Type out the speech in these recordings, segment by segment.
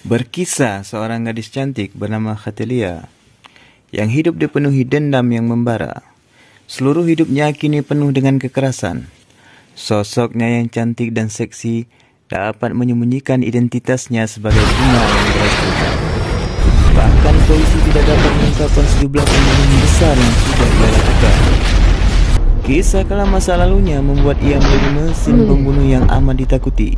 Berkisah seorang gadis cantik bernama Khatelia yang hidup dipenuhi dendam yang membara. Seluruh hidupnya kini penuh dengan kekerasan. Sosoknya yang cantik dan seksi dapat menyembunyikan identitasnya sebagai bunga yang beracun. Bahkan polisi tidak dapat mengungkapkan sejumlah pembunuhan besar yang sudah ia lakukan. Kisah kelam masa lalunya membuat ia menjadi mesin pembunuh yang amat ditakuti.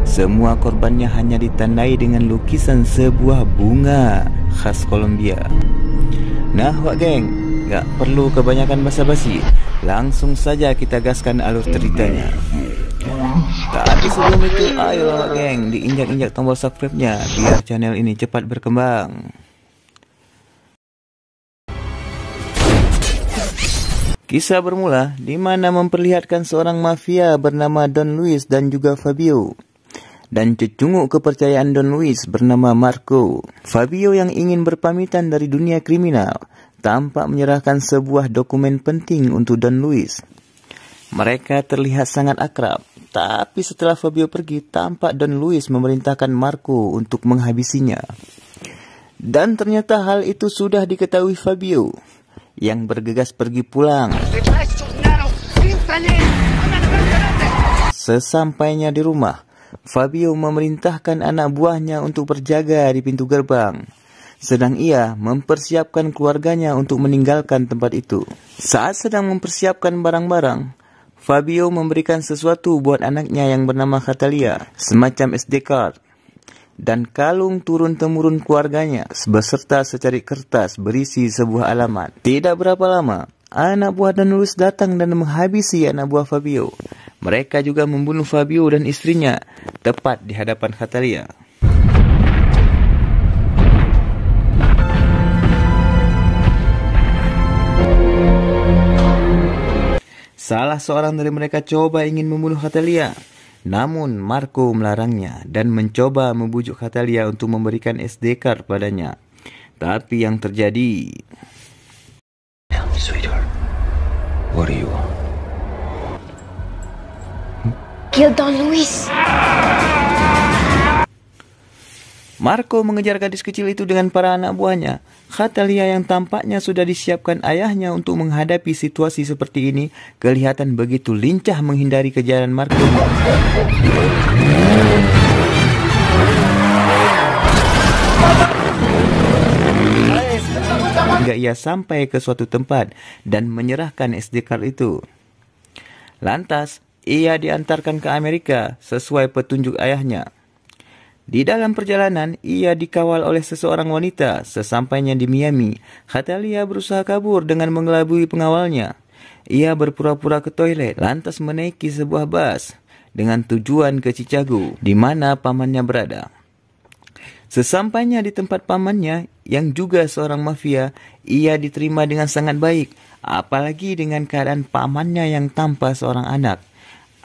Semua korbannya hanya ditandai dengan lukisan sebuah bunga khas Kolombia. Nah, wak geng, gak perlu kebanyakan basa-basi. Langsung saja kita gaskan alur ceritanya. Tapi sebelum itu, ayo wak geng, diinjak-injak tombol subscribe-nya biar channel ini cepat berkembang. Kisah bermula di mana memperlihatkan seorang mafia bernama Don Luis dan juga Fabio, dan cecunguk kepercayaan Don Luis bernama Marco. Fabio yang ingin berpamitan dari dunia kriminal tampak menyerahkan sebuah dokumen penting untuk Don Luis. Mereka terlihat sangat akrab, tapi setelah Fabio pergi, tampak Don Luis memerintahkan Marco untuk menghabisinya. Dan ternyata hal itu sudah diketahui Fabio, yang bergegas pergi pulang. Sesampainya di rumah, Fabio memerintahkan anak buahnya untuk berjaga di pintu gerbang, sedang ia mempersiapkan keluarganya untuk meninggalkan tempat itu. Saat sedang mempersiapkan barang-barang, Fabio memberikan sesuatu buat anaknya yang bernama Khatelia, semacam SD card, dan kalung turun-temurun keluarganya, beserta secari kertas berisi sebuah alamat. Tidak berapa lama, anak buah Don Luis datang dan menghabisi anak buah Fabio. Mereka juga membunuh Fabio dan istrinya, tepat di hadapan Khatelia. Salah seorang dari mereka coba ingin membunuh Khatelia, namun Marco melarangnya dan mencoba membujuk Khatelia untuk memberikan SD card padanya. Tapi yang terjadi... Tell me, sweetheart, what do you want? Kill Don Luis. Marco mengejar gadis kecil itu dengan para anak buahnya. Khatelia yang tampaknya sudah disiapkan ayahnya untuk menghadapi situasi seperti ini, kelihatan begitu lincah menghindari kejaran Marco. Hingga ia sampai ke suatu tempat dan menyerahkan SD card itu. Lantas, ia diantarkan ke Amerika sesuai petunjuk ayahnya. Di dalam perjalanan, ia dikawal oleh seseorang wanita. Sesampainya di Miami, Khatelia berusaha kabur dengan mengelabui pengawalnya. Ia berpura-pura ke toilet, lantas menaiki sebuah bus dengan tujuan ke Chicago, di mana pamannya berada. Sesampainya di tempat pamannya, yang juga seorang mafia, ia diterima dengan sangat baik, apalagi dengan keadaan pamannya yang tanpa seorang anak.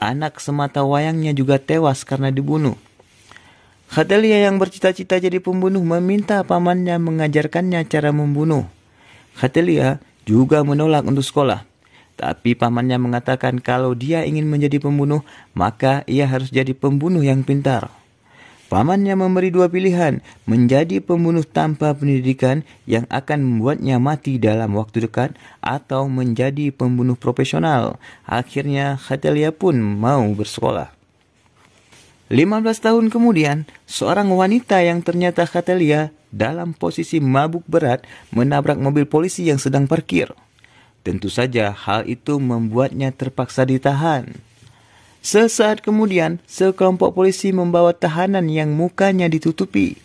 Anak semata wayangnya juga tewas karena dibunuh. Khatelia yang bercita-cita jadi pembunuh meminta pamannya mengajarkannya cara membunuh. Khatelia juga menolak untuk sekolah, tapi pamannya mengatakan kalau dia ingin menjadi pembunuh, maka ia harus jadi pembunuh yang pintar. Pamannya memberi dua pilihan, menjadi pembunuh tanpa pendidikan yang akan membuatnya mati dalam waktu dekat, atau menjadi pembunuh profesional. Akhirnya Khatelia pun mau bersekolah. 15 tahun kemudian, seorang wanita yang ternyata Khatelia dalam posisi mabuk berat menabrak mobil polisi yang sedang parkir. Tentu saja hal itu membuatnya terpaksa ditahan. Sesaat kemudian, sekelompok polisi membawa tahanan yang mukanya ditutupi.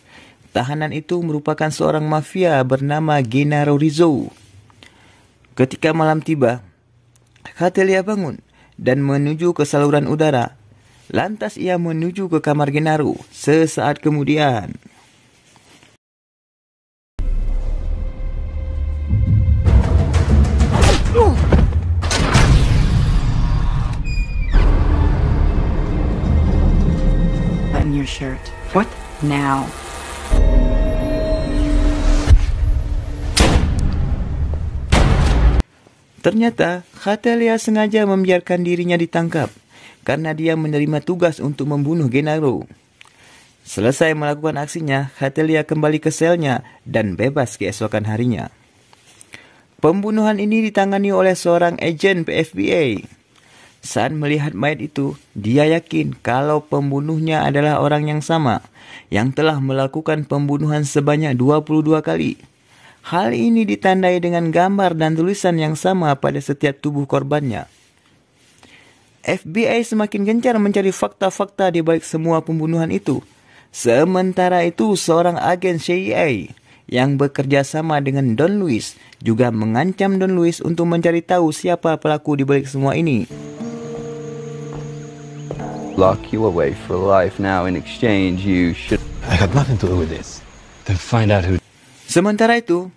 Tahanan itu merupakan seorang mafia bernama Gennaro Rizzo. Ketika malam tiba, Khatelia bangun dan menuju ke saluran udara. Lantas ia menuju ke kamar Gennaro. Sesaat kemudian, button your shirt. What? Now. ternyata Khatelia sengaja membiarkan dirinya ditangkap karena dia menerima tugas untuk membunuh Gennaro. Selesai melakukan aksinya, Hatelia kembali ke selnya dan bebas keesokan harinya. Pembunuhan ini ditangani oleh seorang agen FBI. Saat melihat mayat itu, dia yakin kalau pembunuhnya adalah orang yang sama, yang telah melakukan pembunuhan sebanyak 22 kali. Hal ini ditandai dengan gambar dan tulisan yang sama pada setiap tubuh korbannya. FBI semakin gencar mencari fakta-fakta di balik semua pembunuhan itu. Sementara itu, seorang agen CIA yang bekerja sama dengan Don Luis juga mengancam Don Luis untuk mencari tahu siapa pelaku di balik semua ini. Lock you away for life now. In exchange, you should... I had nothing to do with this. Then find out who... Sementara itu,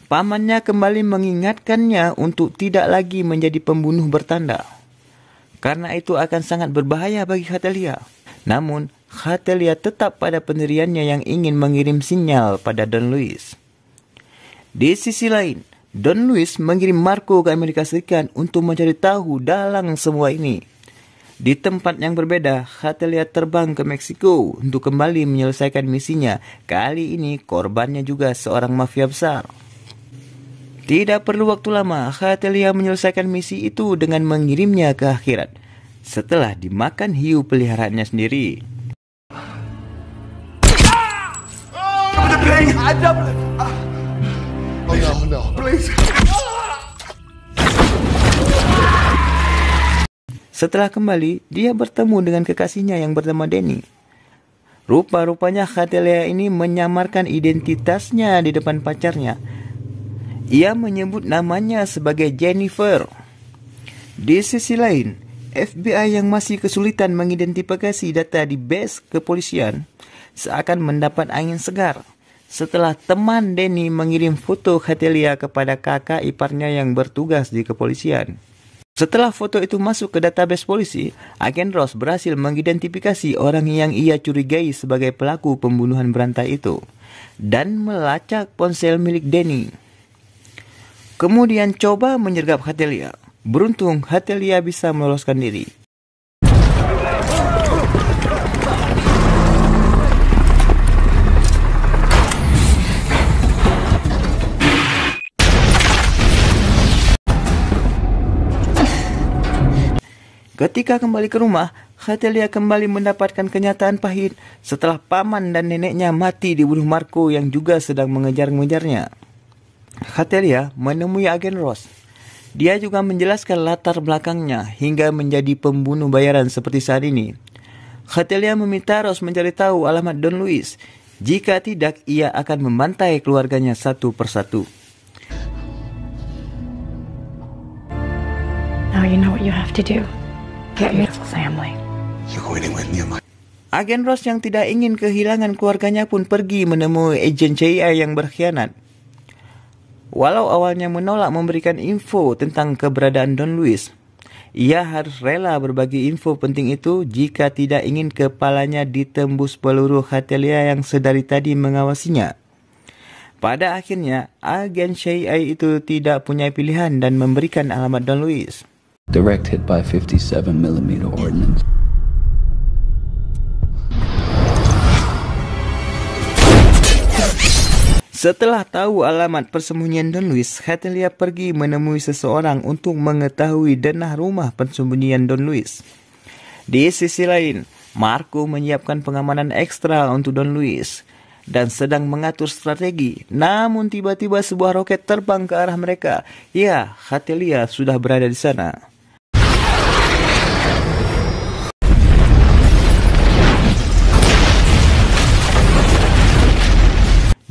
pamannya kembali mengingatkannya untuk tidak lagi menjadi pembunuh bertanda. Karena itu akan sangat berbahaya bagi Hatelia. Namun, Hatelia tetap pada pendiriannya yang ingin mengirim sinyal pada Don Luis. Di sisi lain, Don Luis mengirim Marco ke Amerika Serikat untuk mencari tahu dalang semua ini. Di tempat yang berbeda, Hatelia terbang ke Meksiko untuk kembali menyelesaikan misinya. Kali ini korbannya juga seorang mafia besar. Tidak perlu waktu lama, Hatelia menyelesaikan misi itu dengan mengirimnya ke akhirat setelah dimakan hiu peliharaannya sendiri. Setelah kembali, dia bertemu dengan kekasihnya yang bernama Denny. Rupa-rupanya Hatelia ini menyamarkan identitasnya di depan pacarnya. Ia menyebut namanya sebagai Jennifer. Di sisi lain, FBI yang masih kesulitan mengidentifikasi data di base kepolisian seakan mendapat angin segar setelah teman Denny mengirim foto Hatelia kepada kakak iparnya yang bertugas di kepolisian. Setelah foto itu masuk ke database polisi, agen Ross berhasil mengidentifikasi orang yang ia curigai sebagai pelaku pembunuhan berantai itu dan melacak ponsel milik Denny. Kemudian coba menyergap Hatelia. Beruntung Hatelia bisa meloloskan diri. Ketika kembali ke rumah, Hatelia kembali mendapatkan kenyataan pahit setelah paman dan neneknya mati dibunuh Marco yang juga sedang mengejar-ngejarnya. Hatelia menemui agen Ross. Dia juga menjelaskan latar belakangnya hingga menjadi pembunuh bayaran seperti saat ini. Hatelia meminta Ross mencari tahu alamat Don Luis. Jika tidak, ia akan membantai keluarganya satu persatu. Now you know what you have to do. Get me a family. You're going with me, am I? Agen Ross yang tidak ingin kehilangan keluarganya pun pergi menemui agen CIA yang berkhianat. Walau awalnya menolak memberikan info tentang keberadaan Don Luis, ia harus rela berbagi info penting itu jika tidak ingin kepalanya ditembus peluru Hatelia yang sedari tadi mengawasinya. Pada akhirnya, agen CIA itu tidak punya pilihan dan memberikan alamat Don Luis. Direct hit by 57mm ordnance. Setelah tahu alamat persembunyian Don Luis, Hatelia pergi menemui seseorang untuk mengetahui denah rumah persembunyian Don Luis. Di sisi lain, Marco menyiapkan pengamanan ekstra untuk Don Luis dan sedang mengatur strategi. Namun tiba-tiba sebuah roket terbang ke arah mereka. Ya, Hatelia sudah berada di sana.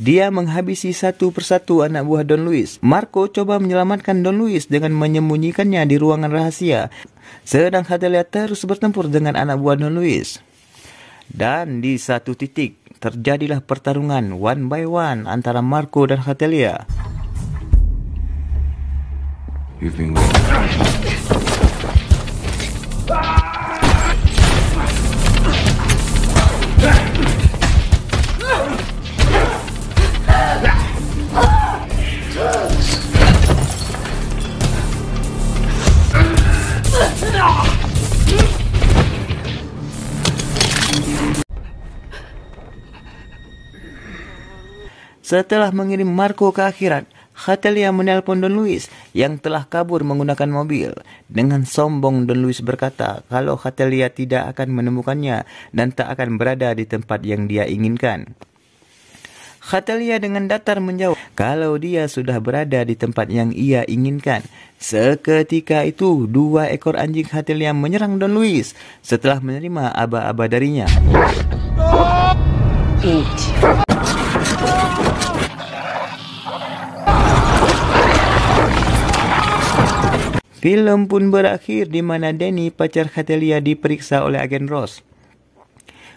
Dia menghabisi satu persatu anak buah Don Luis. Marco coba menyelamatkan Don Luis dengan menyembunyikannya di ruangan rahasia, sedang Hatelia terus bertempur dengan anak buah Don Luis. Dan di satu titik, terjadilah pertarungan one by one antara Marco dan Hatelia. You've been waiting. Setelah mengirim Marco ke akhirat, Hatelia menelpon Don Luis yang telah kabur menggunakan mobil. Dengan sombong Don Luis berkata kalau Hatelia tidak akan menemukannya dan tak akan berada di tempat yang dia inginkan. Hatelia dengan datar menjawab kalau dia sudah berada di tempat yang ia inginkan. Seketika itu 2 ekor anjing Hatelia menyerang Don Luis setelah menerima aba-aba darinya. Film pun berakhir di mana Danny, pacar Hatelia, diperiksa oleh agen Ross.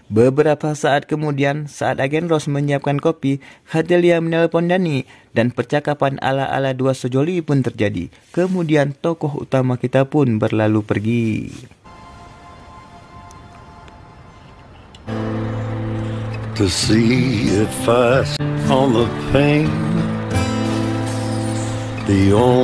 Beberapa saat kemudian, saat agen Ross menyiapkan kopi, Hatelia menelpon Danny dan percakapan ala-ala 2 sejoli pun terjadi. Kemudian tokoh utama kita pun berlalu pergi. To see if I on the pain, the only